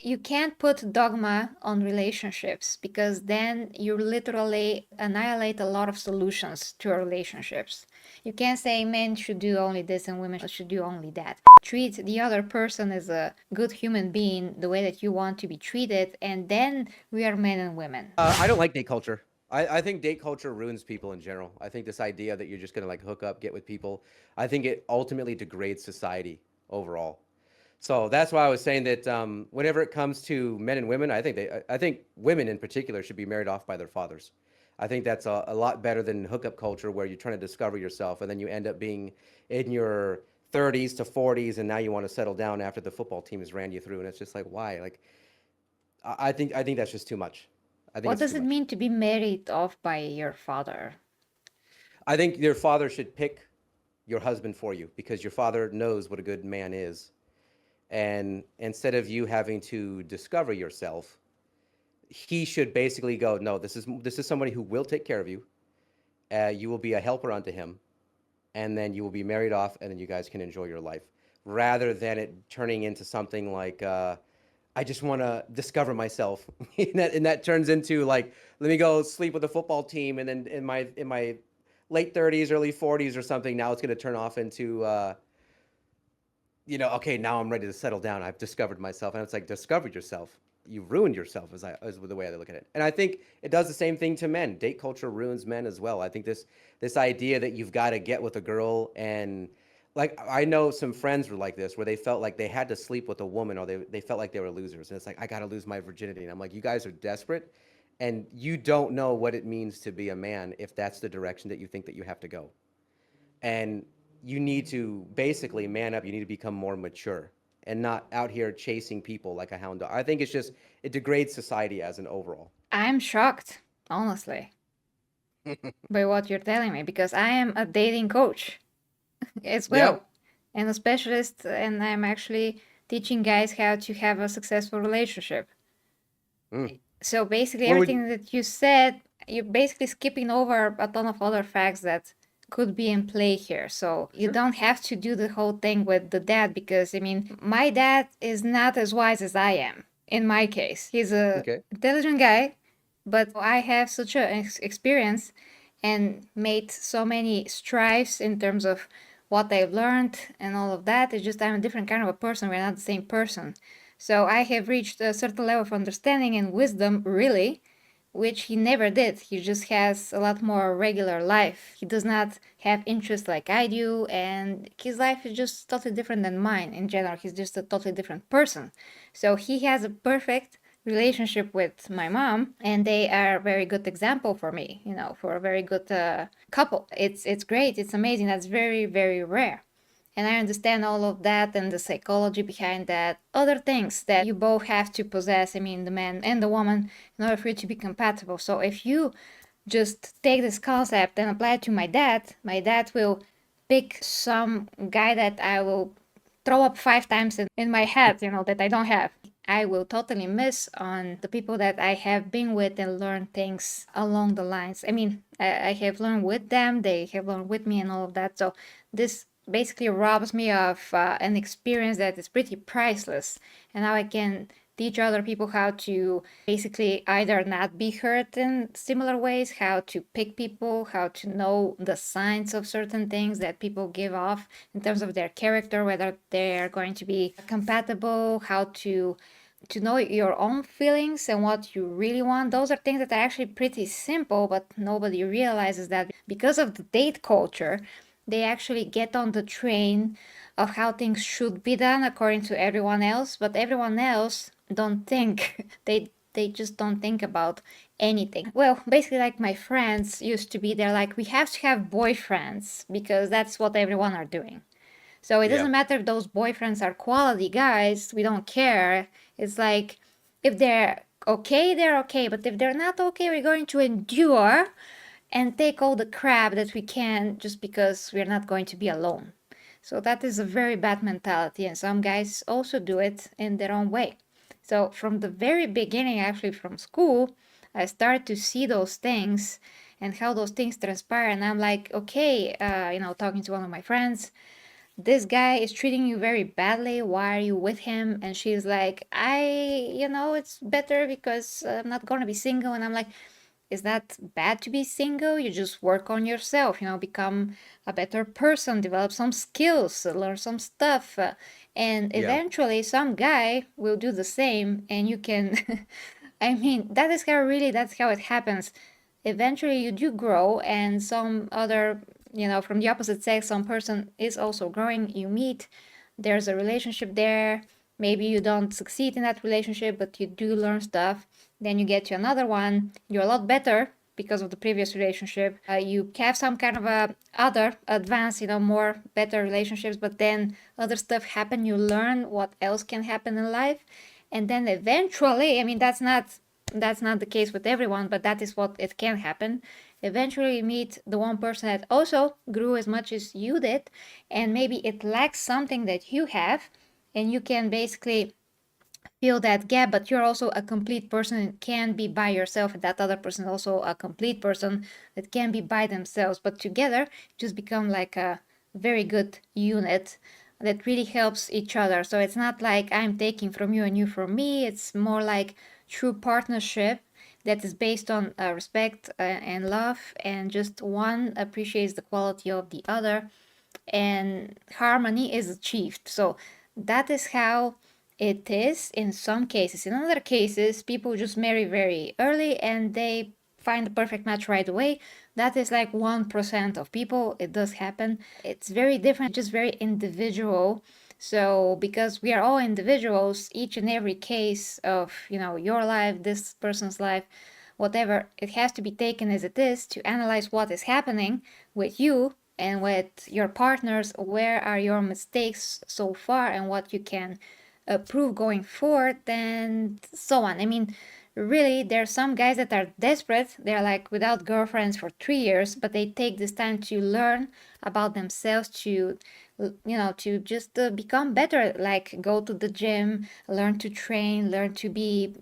You can't put dogma on relationships because then you literally annihilate a lot of solutions to your relationships. You can't say men should do only this and women should do only that. Treat the other person as a good human being the way that you want to be treated, and then we are men and women. I don't like date culture. I think date culture ruins people in general. I think this idea that you're just gonna like hook up, get with people, I think it ultimately degrades society overall. So that's why I was saying that whenever it comes to men and women, I think women in particular should be married off by their fathers. I think that's a lot better than hookup culture where you're trying to discover yourself and then you end up being in your 30s to 40s and now you want to settle down after the football team has ran you through and it's just like why? Like I think that's just too much. I think What it's does too it much. mean to be married off by your father? I think your father should pick your husband for you because your father knows what a good man is. And instead of you having to discover yourself, he should basically go, no, this is somebody who will take care of you. You will be a helper unto him, and then you will be married off, and then you guys can enjoy your life, rather than it turning into something like, I just want to discover myself, and that turns into like, let me go sleep with the football team, and then in my late 30s, early 40s, or something. Now it's going to turn off into okay, now I'm ready to settle down. I've discovered myself. And it's like, discovered yourself. You ruined yourself, as the way I look at it. And I think it does the same thing to men. Date culture ruins men as well. I think this idea that you've got to get with a girl and like I know some friends were like this where they felt like they had to sleep with a woman or they felt like they were losers. And it's like, I got to lose my virginity. And I'm like, you guys are desperate and you don't know what it means to be a man if that's the direction that you think that you have to go. And you need to basically man up. You need to become more mature and not out here chasing people like a hound dog. I think it's just it degrades society as an overall. I'm shocked, honestly, by what you're telling me because I am a dating coach as Yeah. well and a specialist, and I'm actually teaching guys how to have a successful relationship. Mm. So basically, What would you, everything that you said, you're basically skipping over a ton of other facts that could be in play here. So you sure. don't have to do the whole thing with the dad because, I mean, my dad is not as wise as I am in my case. He's a Okay. intelligent guy, but I have such an experience and made so many strives in terms of what I've learned and all of that. It's just I'm a different kind of a person. We're not the same person. So I have reached a certain level of understanding and wisdom, really, which he never did. He just has a lot more regular life. He does not have interests like I do, and his life is just totally different than mine in general. He's just a totally different person. So he has a perfect relationship with my mom, and they are a very good example for me, for a very good couple. It's great. It's amazing. That's very, very rare. And I understand all of that and the psychology behind that. Other things that you both have to possess, I mean, the man and the woman, in order for you to be compatible. So if you just take this concept and apply it to my dad will pick some guy that I will throw up 5 times in my head, that I don't have. I will totally miss on the people that I have been with and learn things along the lines. I mean, I have learned with them, they have learned with me, and all of that. So this basically robs me of an experience that is pretty priceless. And now I can teach other people how to basically either not be hurt in similar ways, how to pick people, how to know the signs of certain things that people give off in terms of their character, whether they're going to be compatible, how to know your own feelings and what you really want. Those are things that are actually pretty simple, but nobody realizes that because of the date culture, they actually get on the train of how things should be done according to everyone else, but everyone else don't think. They just don't think about anything. Well, basically like my friends used to be, they're like, we have to have boyfriends because that's what everyone are doing. So it Yeah. doesn't matter if those boyfriends are quality guys, we don't care. It's like if they're okay, but if they're not okay, we're going to endure and take all the crap that we can just because we're not going to be alone. So that is a very bad mentality, and some guys also do it in their own way. So from the very beginning, actually from school, I started to see those things and how those things transpire, and I'm like, okay, talking to one of my friends, this guy is treating you very badly. Why are you with him? And she's like, it's better because I'm not gonna be single. And I'm like, is that bad to be single? You just work on yourself, become a better person, develop some skills, learn some stuff. And Yeah. eventually, some guy will do the same, and you can. I mean, that's how it happens. Eventually, you do grow, and some other, from the opposite sex, some person is also growing. You meet, there's a relationship there. Maybe you don't succeed in that relationship, but you do learn stuff. Then you get to another one. You're a lot better because of the previous relationship. You have some kind of a other advanced, more better relationships, but then other stuff happen. You learn what else can happen in life, and then eventually, I mean, that's not the case with everyone, but that is what it can happen. Eventually, you meet the one person that also grew as much as you did, and maybe it lacks something that you have, and you can basically fill that gap, but you're also a complete person and can be by yourself, and that other person is also a complete person that can be by themselves, but together just become like a very good unit that really helps each other. So it's not like I'm taking from you and you from me. It's more like true partnership that is based on respect and love, and just one appreciates the quality of the other, and harmony is achieved. So that is how it is in some cases. In other cases, people just marry very early and they find the perfect match right away. That is like 1% of people. It does happen. It's very different, just very individual. So because we are all individuals, each and every case of, your life, this person's life, whatever, it has to be taken as it is to analyze what is happening with you and with your partners. Where are your mistakes so far and what you can improve going forward, and so on. I mean, really, there are some guys that are desperate. They're like without girlfriends for 3 years, but they take this time to learn about themselves, to just become better, like go to the gym, learn to train, learn to be,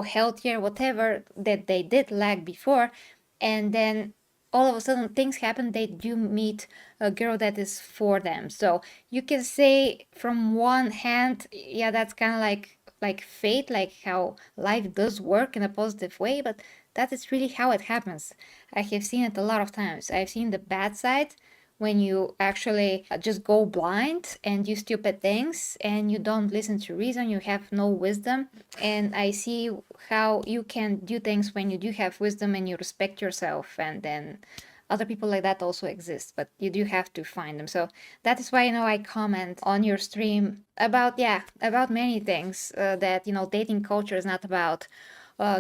healthier, whatever that they did lack before. And then all of a sudden things happen, they do meet a girl that is for them. So you can say from one hand, yeah, that's kind of like fate, like how life does work in a positive way, but that is really how it happens. I have seen it a lot of times. I've seen the bad side, when you actually just go blind and do stupid things and you don't listen to reason, you have no wisdom. And I see how you can do things when you do have wisdom and you respect yourself, and then other people like that also exist, but you do have to find them. So that is why, I comment on your stream about, yeah, about many things, that, dating culture is not about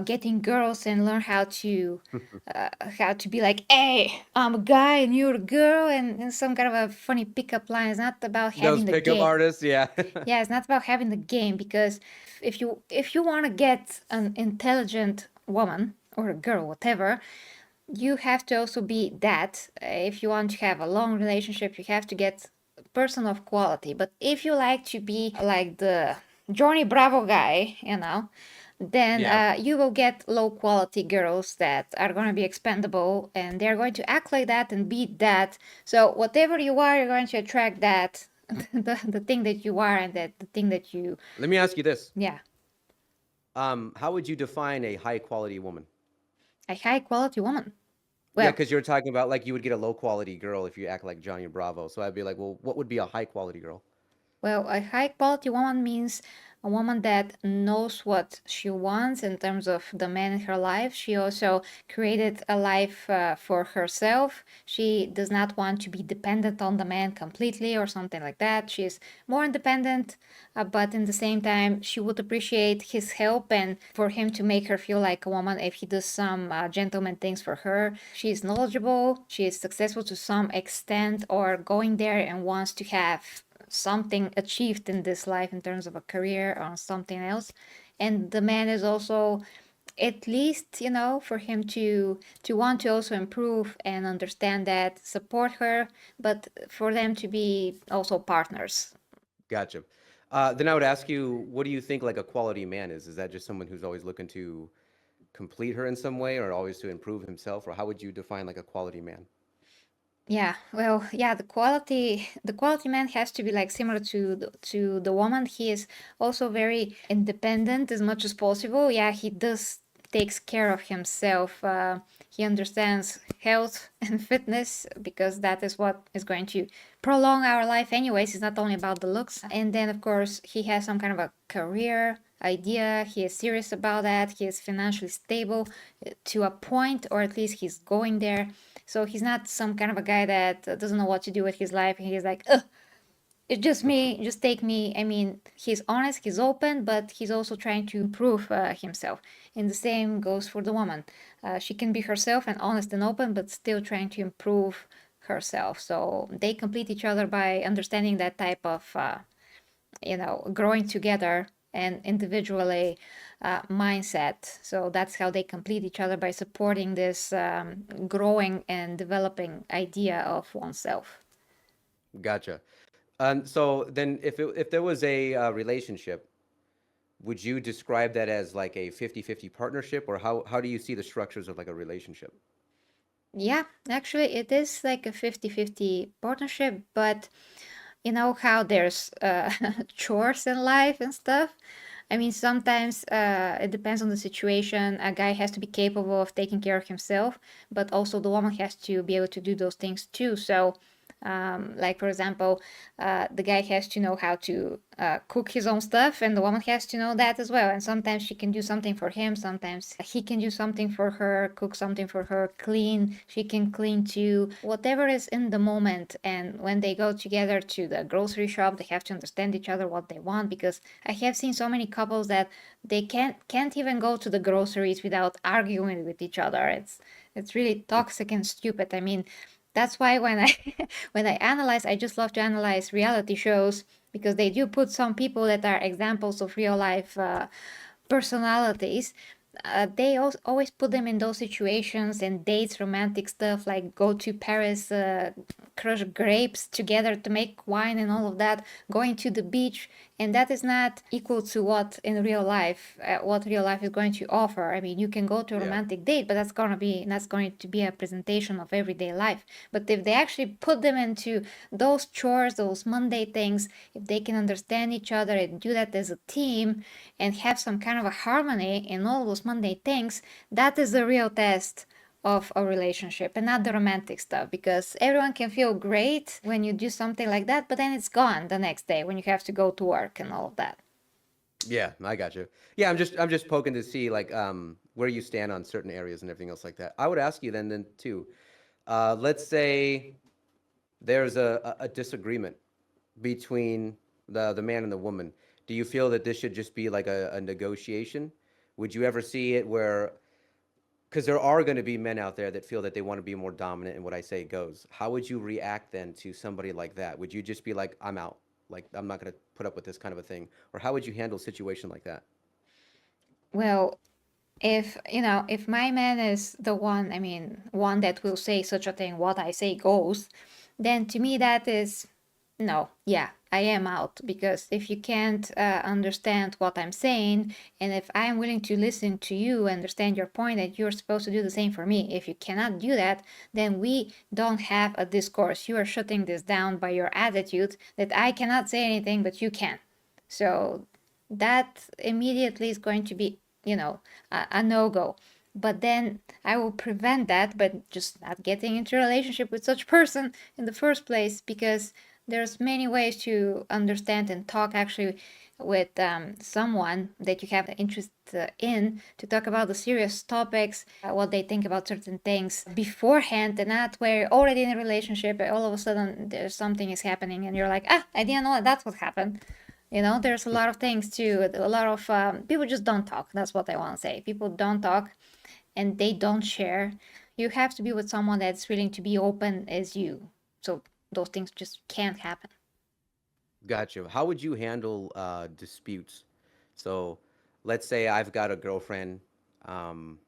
getting girls and learn how to be like, hey, I'm a guy and you're a girl, and some kind of a funny pickup line. It's not about Those having the pickup game. artists, yeah. Yeah, it's not about having the game, because if you want to get an intelligent woman or a girl, whatever, you have to also be that. If you want to have a long relationship, you have to get a person of quality. But if you like to be like the Johnny Bravo guy, then Yeah. you will get low quality girls that are going to be expendable, and they're going to act like that and be that. So whatever you are, you're going to attract that, the thing that you are, and that the thing that you, Let me ask you this. yeah, How would you define a high quality woman? a high quality woman. Yeah, Well, because you're talking about like you would get a low quality girl if you act like Johnny Bravo. So I'd be like, well, what would be a high quality girl? Well, a high quality woman means a woman that knows what she wants in terms of the man in her life. She also created a life for herself. She does not want to be dependent on the man completely or something like that. She's more independent, but in the same time, she would appreciate his help and for him to make her feel like a woman if he does some gentleman things for her. She is knowledgeable, she is successful to some extent, or going there and wants to have something achieved in this life in terms of a career or something else. And the man is also, at least, for him to want to also improve and understand that, support her, but for them to be also partners. Gotcha. Then I would ask you, what do you think like a quality man is? Is that just someone who's always looking to complete her in some way or always to improve himself? Or how would you define like a quality man? Yeah, well, yeah, the quality man has to be like similar to the woman. He is also very independent as much as possible. Yeah, he does takes care of himself. He understands health and fitness because that is what is going to prolong our life anyways. It's not only about the looks. And then of course he has some kind of a career idea. He is serious about that. He is financially stable to a point, or at least he's going there. So he's not some kind of a guy that doesn't know what to do with his life and he's like, ugh, it's just me, just take me. I mean, he's honest, he's open, but he's also trying to improve himself. And the same goes for the woman. She can be herself and honest and open, but still trying to improve herself. So they complete each other by understanding that type of growing together and individually mindset. So that's how they complete each other, by supporting this growing and developing idea of oneself. Gotcha. So then, if there was a relationship, would you describe that as like a 50-50 partnership, or how do you see the structures of like a relationship? Yeah, actually, it is like a 50-50 partnership, but you know how there's chores in life and stuff. I mean, sometimes it depends on the situation. A guy has to be capable of taking care of himself, but also the woman has to be able to do those things too. So, like for example, the guy has to know how to cook his own stuff, and the woman has to know that as well. And sometimes she can do something for him, sometimes he can do something for her, cook something for her, clean. She can clean too. Whatever is in the moment. And when they go together to the grocery shop, they have to understand each other what they want, because I have seen so many couples that they can't even go to the groceries without arguing with each other. It's really toxic and stupid. I mean, that's why when I when I analyze, I just love to analyze reality shows, because they do put some people that are examples of real life personalities. They always put them in those situations and dates, romantic stuff like go to Paris, crush grapes together to make wine and all of that, going to the beach. And that is not equal to what real life is going to offer. I mean, you can go to a Yeah. romantic date, but that's going to be a presentation of everyday life. But if they actually put them into those chores, those Monday things, if they can understand each other and do that as a team and have some kind of a harmony in all those Monday things, that is the real test of a relationship, and not the romantic stuff, because everyone can feel great when you do something like that, but then it's gone the next day when you have to go to work and all of that. Yeah, I got you. Yeah, I'm just poking to see like where you stand on certain areas and everything else like that. I would ask you then too. Let's say there's a disagreement between the man and the woman. Do you feel that this should just be like a negotiation? Would you ever see it where, because there are going to be men out there that feel that they want to be more dominant, and what I say goes. How would you react then to somebody like that? Would you just be like, I'm out, like I'm not going to put up with this kind of a thing, or how would you handle a situation like that? Well, if my man is the one, I mean, one that will say such a thing, what I say goes, then to me that is no, yeah, I am out, because if you can't understand what I'm saying, and if I'm willing to listen to you, understand your point, that you're supposed to do the same for me, if you cannot do that, then we don't have a discourse. You are shutting this down by your attitude that I cannot say anything, but you can. So that immediately is going to be, a no go. But then I will prevent that by just not getting into a relationship with such person in the first place, because there's many ways to understand and talk actually with someone that you have interest in, to talk about the serious topics, what they think about certain things beforehand, and not where you're already in a relationship and all of a sudden there's something is happening and you're like, I didn't know that's what happened. There's a lot of things too. A lot of people just don't talk. That's what I want to say. People don't talk and they don't share. You have to be with someone that's willing to be open as you. So those things just can't happen. Gotcha. How would you handle disputes? So, let's say I've got a girlfriend. Um,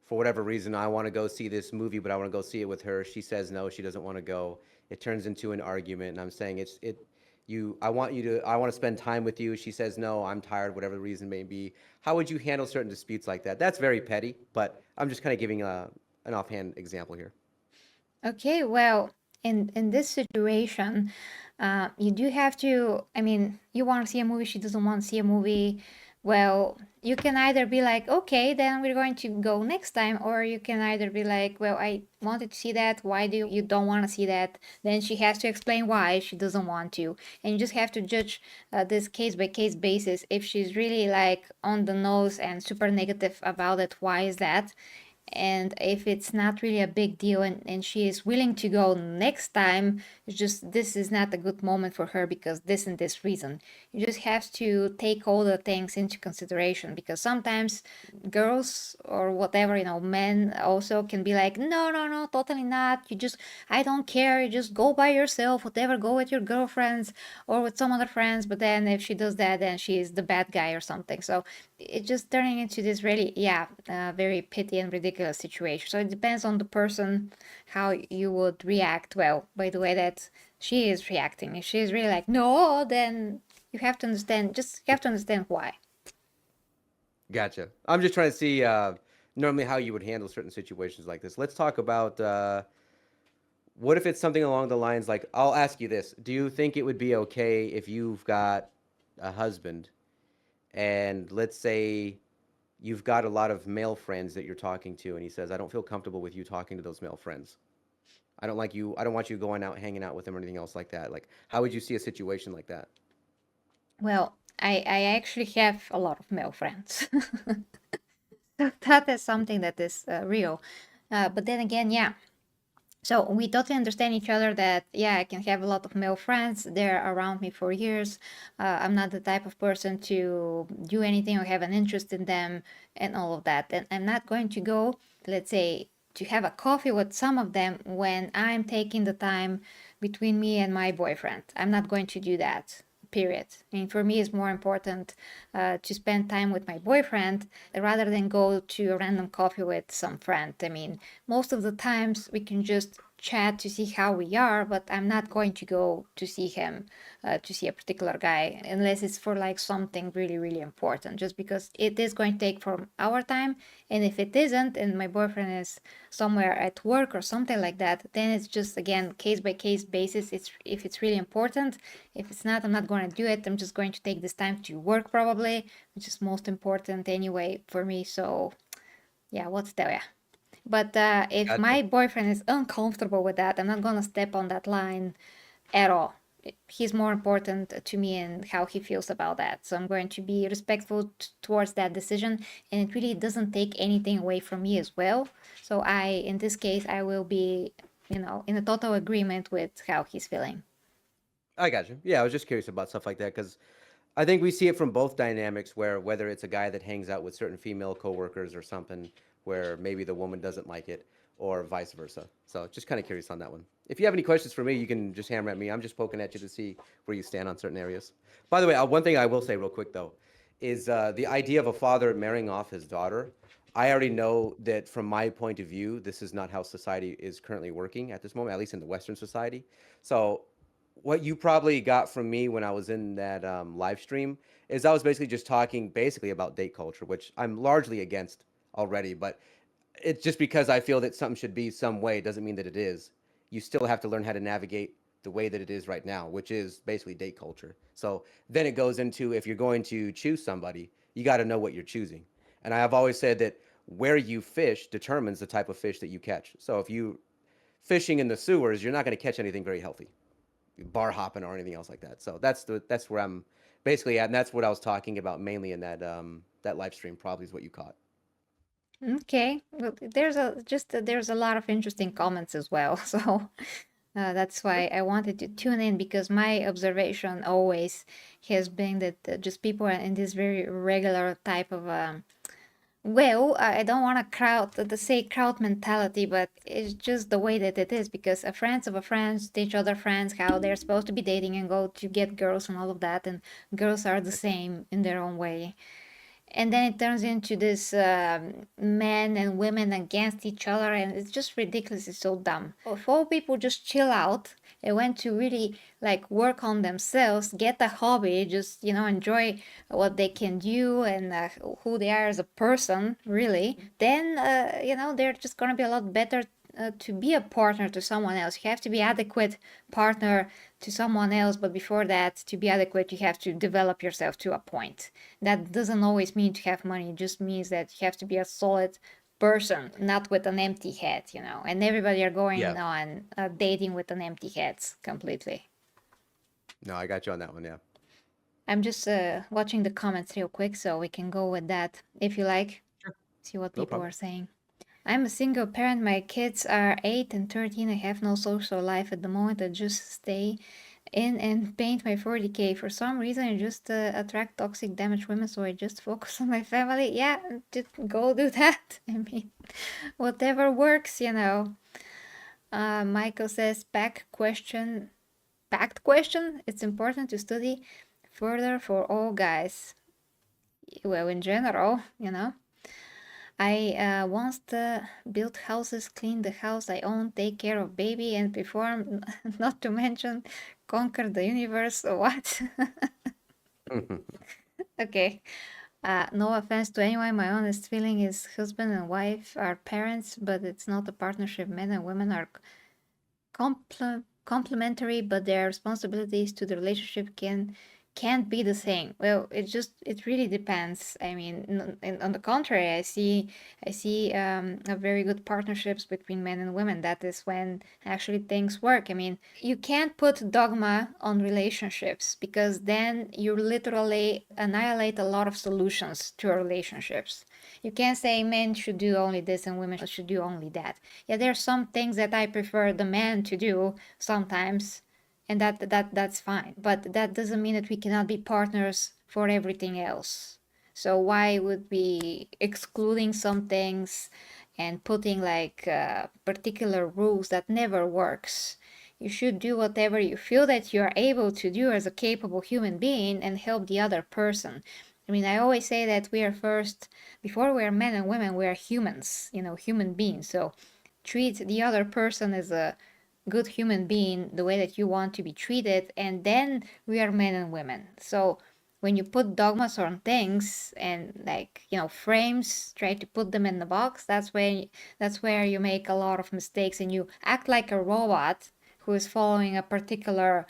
for whatever reason, I want to go see this movie, but I want to go see it with her. She says no, she doesn't want to go. It turns into an argument, and I'm saying I want to spend time with you. She says no, I'm tired, whatever the reason may be. How would you handle certain disputes like that? That's very petty, but I'm just kind of giving an offhand example here. Okay, well, in this situation, you do have to. I mean, you want to see a movie, she doesn't want to see a movie. Well, you can either be like, okay, then we're going to go next time, or you can either be like, well, I wanted to see that. Why do you don't want to see that? Then she has to explain why she doesn't want to, and you just have to judge this case by case basis. If she's really like on the nose and super negative about it, why is that? And if it's not really a big deal, and she is willing to go next time, it's just this is not a good moment for her because this and this reason. You just have to take all the things into consideration, because sometimes girls or whatever, men also can be like, no, no, no, totally not. You just, I don't care. You just go by yourself, whatever, go with your girlfriends or with some other friends. But then if she does that, then she is the bad guy or something. So it's just turning into this really, yeah, very pity and ridiculous situation. So it depends on the person how you would react. Well, by the way that she is reacting, if she is really like no, then you have to understand. Just you have to understand why. Gotcha. I'm just trying to see normally how you would handle certain situations like this. Let's talk about what if it's something along the lines like, I'll ask you this. Do you think it would be okay if you've got a husband and let's say you've got a lot of male friends that you're talking to and he says, I don't feel comfortable with you talking to those male friends. I don't want you going out hanging out with them or anything else like that. Like, how would you see a situation like that? Well, I actually have a lot of male friends. That is something that is real. But then again, yeah. So we totally understand each other that, yeah, I can have a lot of male friends. They're around me for years. I'm not the type of person to do anything or have an interest in them and all of that. And I'm not going to go, let's say, to have a coffee with some of them when I'm taking the time between me and my boyfriend. I'm not going to do that. Period. I mean, for me, it's more important to spend time with my boyfriend rather than go to a random coffee with some friend. I mean, most of the times we can just chat to see how we are, but I'm not going to go to see him, to see a particular guy, unless it's for like something really, really important, just because it is going to take from our time. And if it isn't, and my boyfriend is somewhere at work or something like that, then it's just, again, case by case basis. It's if it's really important. If it's not, I'm not going to do it. I'm just going to take this time to work, probably, which is most important anyway for me. So yeah, what to tell ya. But if Gotcha. my boyfriend is uncomfortable with that, I'm not gonna step on that line at all. He's more important to me and how he feels about that. So I'm going to be respectful towards that decision, and it really doesn't take anything away from me as well. So in this case, I will be, in a total agreement with how he's feeling. I got you. Yeah, I was just curious about stuff like that because I think we see it from both dynamics where whether it's a guy that hangs out with certain female coworkers or something where maybe the woman doesn't like it or vice versa. So just kind of curious on that one. If you have any questions for me, you can just hammer at me. I'm just poking at you to see where you stand on certain areas. By the way, one thing I will say real quick though is the idea of a father marrying off his daughter. I already know that from my point of view, this is not how society is currently working at this moment, at least in the Western society. So what you probably got from me when I was in that live stream is I was basically just talking basically about date culture, which I'm largely against already, but it's just because I feel that something should be some way doesn't mean that it is. You still have to learn how to navigate the way that it is right now, which is basically date culture. So then it goes into if you're going to choose somebody, you got to know what you're choosing. And I have always said that where you fish determines the type of fish that you catch. So if you fishing in the sewers, you're not going to catch anything very healthy, bar hopping or anything else like that. So that's where I'm basically at, and that's what I was talking about mainly in that live stream. Probably is what you caught. Okay, well, there's a lot of interesting comments as well. So that's why I wanted to tune in, because my observation always has been that just people are in this very regular type of well, I don't want to to say crowd mentality, but it's just the way that it is, because a friends of a friends teach other friends how they're supposed to be dating and go to get girls and all of that, and girls are the same in their own way. And then it turns into this men and women against each other, and it's just ridiculous. It's so dumb. If all people just chill out and went to really like work on themselves, get a hobby, just enjoy what they can do and who they are as a person, really, then they're just gonna be a lot better to be a partner to someone else, you have to be adequate partner to someone else. But before that, to be adequate, you have to develop yourself to a point. That doesn't always mean to have money. It just means that you have to be a solid person, not with an empty head, you know. And everybody are Yeah. going on dating with an empty heads completely. No, I got you on that one. Yeah. I'm just watching the comments real quick, so we can go with that if you like. Sure. See what No people problem. are saying. I'm a single parent. My kids are 8 and 13. I have no social life at the moment. I just stay in and paint my 40K. For some reason, I just attract toxic, damaged women, so I just focus on my family. Yeah, just go do that. I mean, whatever works, you know. Michael says, packed question. It's important to study further for all guys. Well, in general, you know. I once built houses, cleaned the house I own, take care of baby, and perform, not to mention, conquer the universe. What? Okay. No offense to anyone. My honest feeling is husband and wife are parents, but it's not a partnership. Men and women are complementary, but their responsibilities to the relationship can't be the same. Well, it really depends. I mean, on the contrary, I see a very good partnerships between men and women. That is when actually things work. I mean, you can't put dogma on relationships because then you literally annihilate a lot of solutions to relationships. You can't say men should do only this and women should do only that. Yeah, there are some things that I prefer the man to do sometimes, and that's fine. But that doesn't mean that we cannot be partners for everything else. So why would we excluding some things and putting like particular rules that never works? You should do whatever you feel that you are able to do as a capable human being and help the other person. I mean, I always say that we are first, before we are men and women, we are humans, you know, human beings. So treat the other person as a good human being the way that you want to be treated, and then we are men and women. So when you put dogmas on things and like, you know, frames, try to put them in the box, that's where you make a lot of mistakes and you act like a robot who is following a particular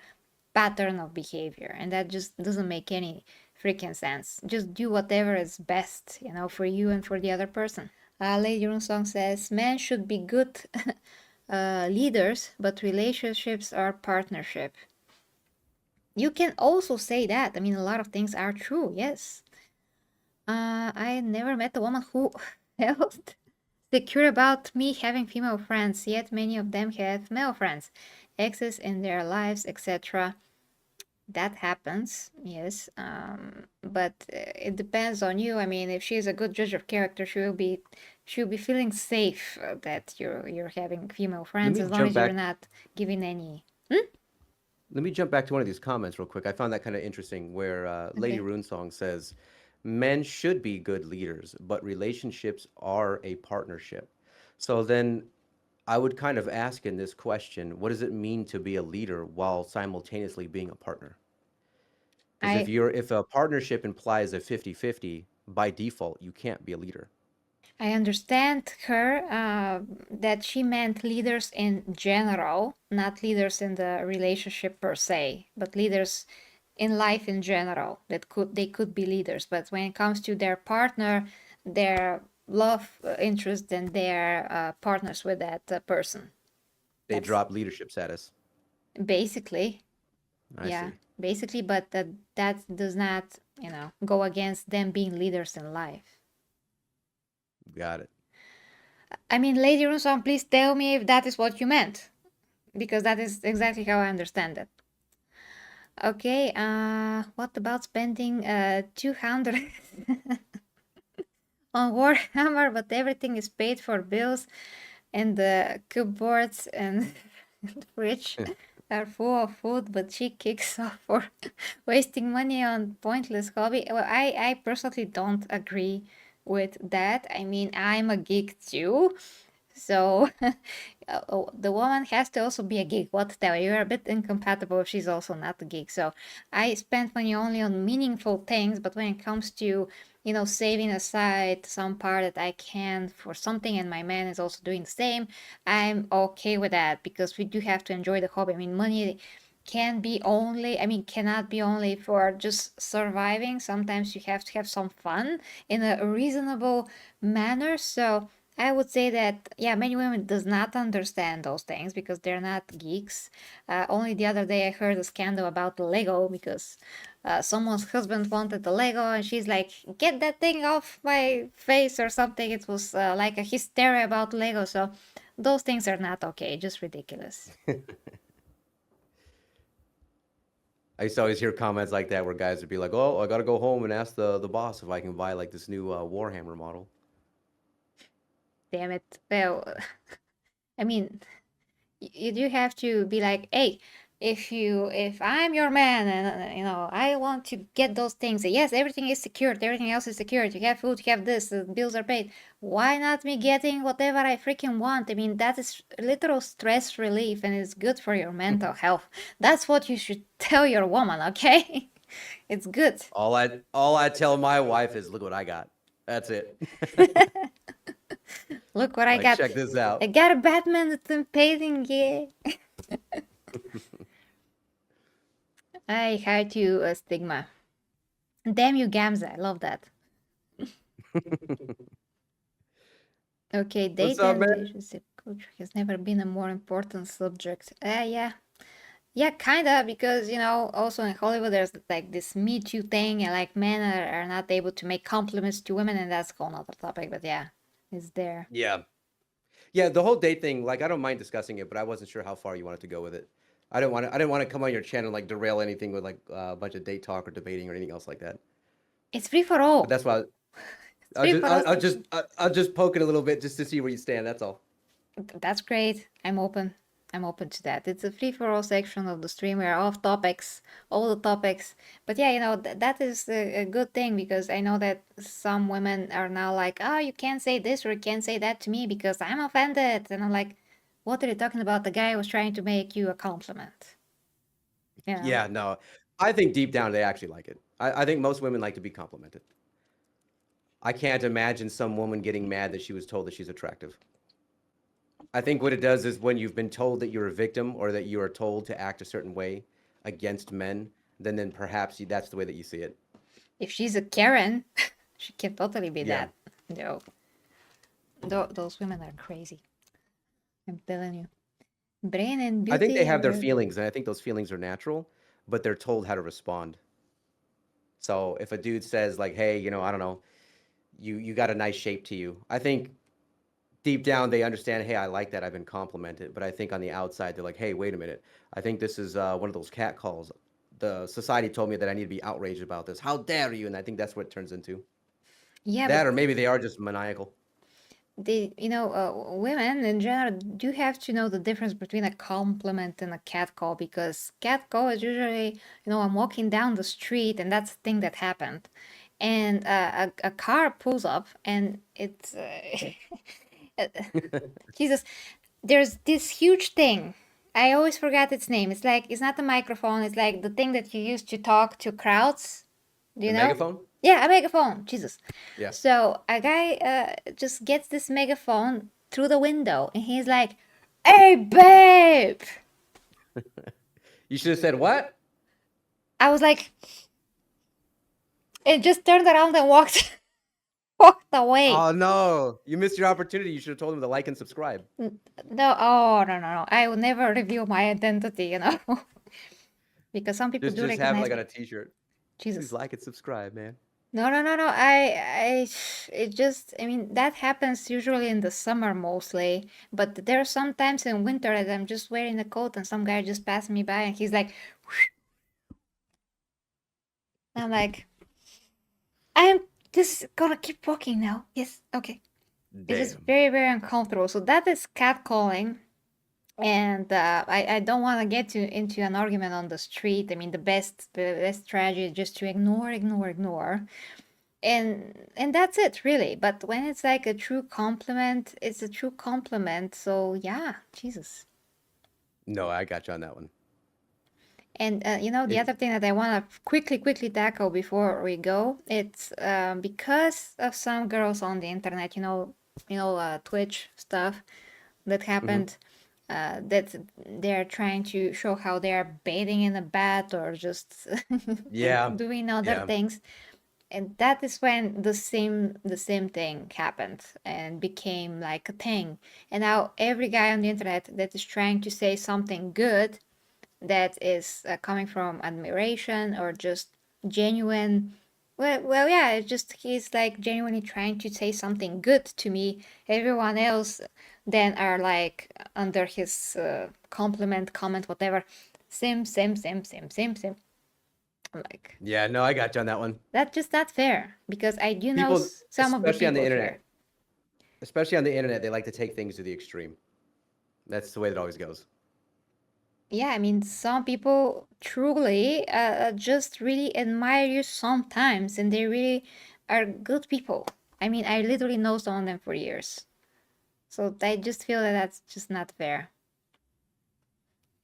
pattern of behavior, and that just doesn't make any freaking sense. Just do whatever is best, you know, for you and for the other person. Lady Runsong says men should be good leaders, but relationships are partnership. You can also say that. I mean, a lot of things are true, yes. I never met a woman who felt secure about me having female friends, yet many of them have male friends, exes in their lives, etc. That happens, yes. But it depends on you. I mean, if she's a good judge of character, she'll be feeling safe that you're having female Let friends me as long jump as you're back. not giving any. Let me jump back to one of these comments real quick. I found that kind of interesting where Lady Okay. Runesong says, men should be good leaders, but relationships are a partnership. So then I would kind of ask in this question, what does it mean to be a leader while simultaneously being a partner? Because I if a partnership implies a 50-50, by default, you can't be a leader. I understand her that she meant leaders in general, not leaders in the relationship per se, but leaders in life in general. They could be leaders, but when it comes to their partner, their love interest, then they're partners with that person. They That's drop leadership status. basically, I yeah, see. basically, but that does not, go against them being leaders in life. Got it. I mean, Lady Runson, please tell me if that is what you meant, because that is exactly how I understand it. Okay, what about spending 200 on Warhammer, but everything is paid for bills and the cupboards and the fridge are full of food, but she kicks off for wasting money on pointless hobby. Well, I personally don't agree with that. I mean, I'm a geek too, so the woman has to also be a geek. What to tell you? You're a bit incompatible if she's also not a geek. So I spend money only on meaningful things, but when it comes to saving aside some part that I can for something, and my man is also doing the same, I'm okay with that because we do have to enjoy the hobby. I mean, money cannot be only for just surviving. Sometimes you have to have some fun in a reasonable manner. So I would say that, yeah, many women does not understand those things because they're not geeks. Only the other day I heard a scandal about Lego because someone's husband wanted the Lego and she's like, get that thing off my face or something. It was like a hysteria about Lego. So those things are not okay, just ridiculous. I used to always hear comments like that where guys would be like, "Oh, I gotta go home and ask the boss if I can buy like this new Warhammer model." Damn it. Well, I mean, you do have to be like, hey, if I'm your man and I want to get those things. Yes, everything is secured, everything else is secured. You have food, you have this, the bills are paid. Why not me getting whatever I freaking want? I mean, that is literal stress relief and it's good for your mental health. That's what you should tell your woman, okay? It's good. All I tell my wife is, "Look what I got." That's it. Look what I Like, got. check this I out. got a badminton painting, yeah. I had you a stigma. Damn you, Gamza. I love that. Okay, What's date up, and man? relationship culture has never been a more important subject. Yeah. Yeah, kinda, because, also in Hollywood, there's like this Me Too thing, and like men are not able to make compliments to women, and that's a whole nother topic, but yeah, it's there. Yeah, yeah. The whole date thing, like, I don't mind discussing it, but I wasn't sure how far you wanted to go with it. I didn't want to come on your channel and like derail anything with like a bunch of date talk or debating or anything else like that. It's free for But all. that's why It's free for all section. I'll just poke it a little bit just to see where you stand. That's all. That's great. I'm open. I'm open to that. It's a free for all section of the stream. We're off topics, all the topics. But yeah, that is a good thing because I know that some women are now like, oh, you can't say this or you can't say that to me because I'm offended. And I'm like, what are you talking about? The guy was trying to make you a compliment. You know? Yeah, no. I think deep down they actually like it. I think most women like to be complimented. I can't imagine some woman getting mad that she was told that she's attractive. I think what it does is when you've been told that you're a victim or that you are told to act a certain way against men, then perhaps that's the way that you see it. If she's a Karen, she can totally be Yeah. that. No, those women are crazy. I'm telling you. Brain and I think they beauty have their are. feelings, and I think those feelings are natural, but they're told how to respond. So if a dude says like, "Hey, I don't know, you got a nice shape to you," I think deep down they understand, "Hey, I like that. I've been complimented." But I think on the outside they're like, "Hey, wait a minute. I think this is one of those cat calls. The society told me that I need to be outraged about this. How dare you?" And I think that's what it turns into. Yeah, but That, or maybe they are just maniacal. women in general do have to know the difference between a compliment and a catcall because catcall is usually, I'm walking down the street and that's the thing that happened. And a car pulls up and it's, Jesus, there's this huge thing. I always forget its name. It's like, it's not a microphone, it's like the thing that you use to talk to crowds. Do The you know? megaphone? Yeah, a megaphone. Jesus. Yeah. So a guy just gets this megaphone through the window and he's like, "Hey, babe!" You should have said what? I was like, and just turned around and walked away. Oh no, you missed your opportunity. You should have told him to like and subscribe. No, oh, no, no, no. I will never reveal my identity. Because some people do Just have it recognize like on me. a t-shirt. Please Jesus. like and subscribe, man. No, no, no, no. It just, I mean, that happens usually in the summer mostly, but there are some times in winter that I'm just wearing a coat and some guy just passed me by and he's like, I'm like, I'm just gonna keep walking now. Yes, okay. It's just Damn. very, very uncomfortable. So that is catcalling. And I don't want to get into an argument on the street. I mean, the best strategy is just to ignore, ignore, ignore. And that's it really, but when it's like a true compliment, it's a true compliment. So yeah, Jesus. No, I got you on that one. And the It's other thing that I want to quickly tackle before we go, it's because of some girls on the internet, Twitch stuff that mhm. happened, that they're trying to show how they're bathing in a bath or just Yeah, doing other yeah, things. And that is when the same thing happened and became like a thing. And now every guy on the internet that is trying to say something good, that is coming from admiration or just genuine, well, yeah, it's just he's like genuinely trying to say something good to me. Everyone else then are like under his compliment, comment, whatever, same. I'm like, yeah. No, I got you on that one. that's just not fair, because I do know People, some of the people here. especially on the internet, they like to take things to the extreme. That's the way it always goes. Yeah, I mean, some people truly just really admire you sometimes, and they really are good people. I mean, I literally know some of them for years. So I just feel that that's just not fair.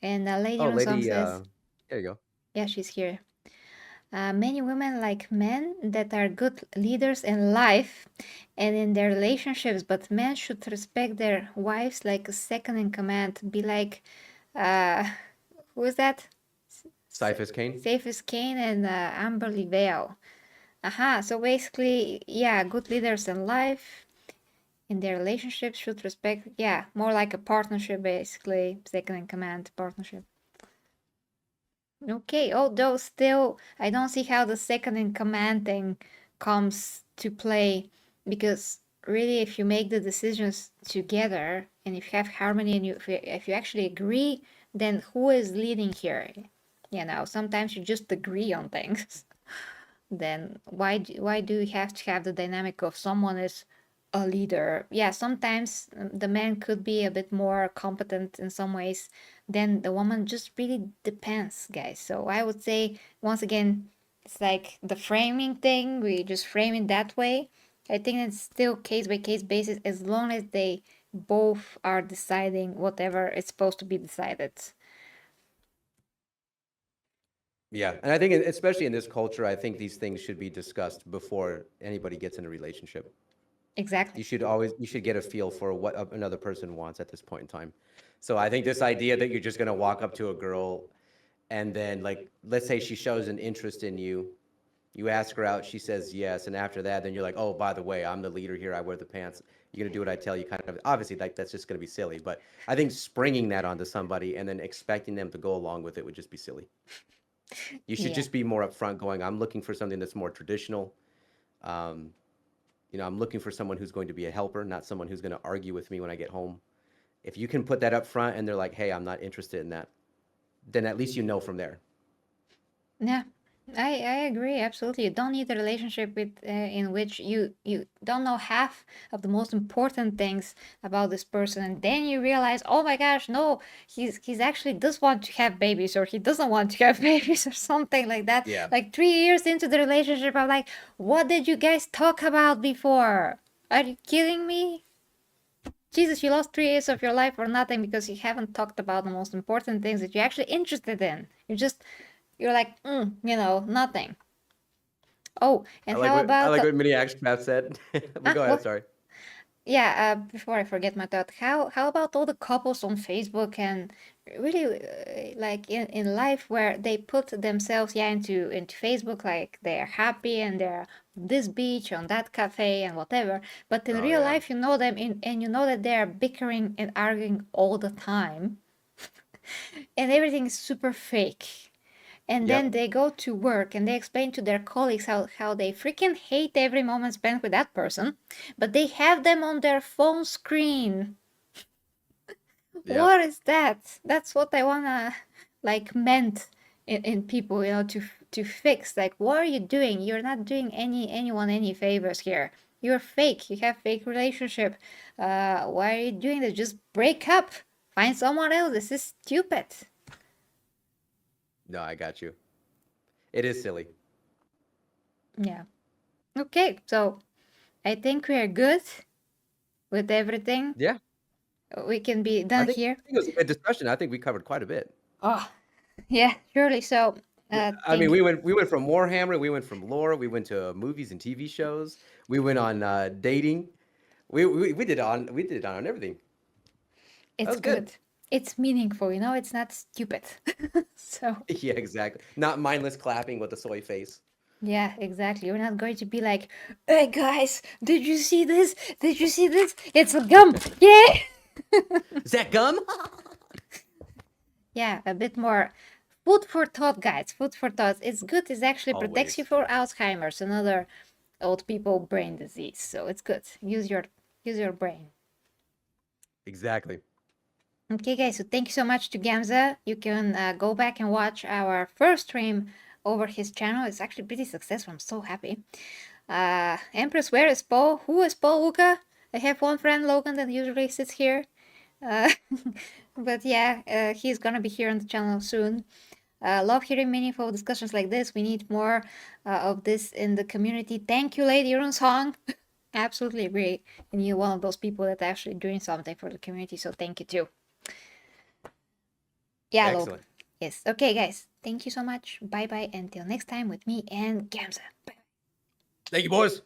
And Lady Oh, Runsong lady, says, there you go. yeah, she's here. Many women like men that are good leaders in life and in their relationships, but men should respect their wives like a second in command. Be like, uh, who is that? Cyphus Kane. Safest Kane and Amberly Vale. Aha, so basically, yeah, good leaders in life, in their relationships, should respect, yeah, more like a partnership, basically, second in command partnership. Okay, although still, I don't see how the second in command thing comes to play, because really, if you make the decisions together and if you have harmony and if you actually agree, then who is leading here? Sometimes you just agree on things. Then why do you have to have the dynamic of someone is a leader? Yeah, sometimes the man could be a bit more competent in some ways than the woman. Just really depends, guys. So I would say, once again, it's like the framing thing. We just frame it that way. I think it's still case by case basis, as long as they both are deciding whatever is supposed to be decided. Yeah, and I think, especially in this culture, I think these things should be discussed before anybody gets in a relationship. Exactly. You should get a feel for what another person wants at this point in time. So I think this idea that you're just gonna walk up to a girl and then, like, let's say she shows an interest in you, you ask her out, she says yes, and after that, then you're like, oh, by the way, I'm the leader here, I wear the pants. You're gonna do what I tell you, kind of. Obviously, like, that's just gonna be silly. But I think springing that onto somebody and then expecting them to go along with it would just be silly. You should Yeah. just be more upfront, going, I'm looking for something that's more traditional. Um, I'm looking for someone who's going to be a helper, not someone who's going to argue with me when I get home. If you can put that up front and they're like, hey, I'm not interested in that, then at least you know from there. Yeah, I agree absolutely. You don't need a relationship in which you don't know half of the most important things about this person, and then you realize, oh my gosh, no, he's actually does want to have babies, or he doesn't want to have babies, or something like that. Yeah. Like 3 years into the relationship, I'm like, what did you guys talk about before? Are you kidding me? Jesus, you lost 3 years of your life for nothing because you haven't talked about the most important things that you're actually interested in. You're like, nothing. Oh, and how I about like what Mini Craft said. But go ahead, what? sorry. Yeah, before I forget my thought, how about all the couples on Facebook and really like in life, where they put themselves, yeah, into Facebook, like they're happy and they're on this beach, on that cafe and whatever, but in Oh real yeah. life you know them and you know that they're bickering and arguing all the time, and everything is super fake. And then Yep. they go to work and they explain to their colleagues how they freaking hate every moment spent with that person, but they have them on their phone screen. Yep. What is that? That's what I wanna like meant in people, to fix. Like, what are you doing? You're not doing anyone any favors here. You're fake. You have fake relationship. Why are you doing this? Just break up. Find someone else. This is stupid. No, I got you. It is silly. Yeah. Okay, so I think we are good with everything. Yeah. We can be done here. I think it was a good discussion. I think we covered quite a bit. Oh. Yeah, surely. So, I mean, thank you. we went from Warhammer, we went from lore, we went to movies and TV shows, we went on dating. We did we did it on everything. That It's was good. good. It's meaningful, you know, it's not stupid. So, Yeah, exactly. Not mindless clapping with the soy face. yeah, exactly. We're not going to be like, hey guys, did you see this? Did you see this? It's a gum. Yeah. Is that gum? Yeah, a bit more food for thought, guys. Food for thought. It's good. It actually protects you Always. for Alzheimer's and other old people brain disease. So it's good. Use your brain. Exactly. Okay, guys. So thank you so much to Gamza. You can go back and watch our first stream over his channel. It's actually pretty successful. I'm so happy. Empress, where is Paul? Who is Paul Luca? I have one friend, Logan, that usually sits here. Uh, but yeah, he's gonna be here on the channel soon. Love hearing meaningful discussions like this. We need more of this in the community. Thank you, Lady Song. Absolutely agree. And you're one of those people that actually doing something for the community, so thank you too. Yeah, Logan. Excellent. Yes. Okay, guys. Thank you so much. Bye bye. Until next time with me and Gamza. Bye. Thank you, boys.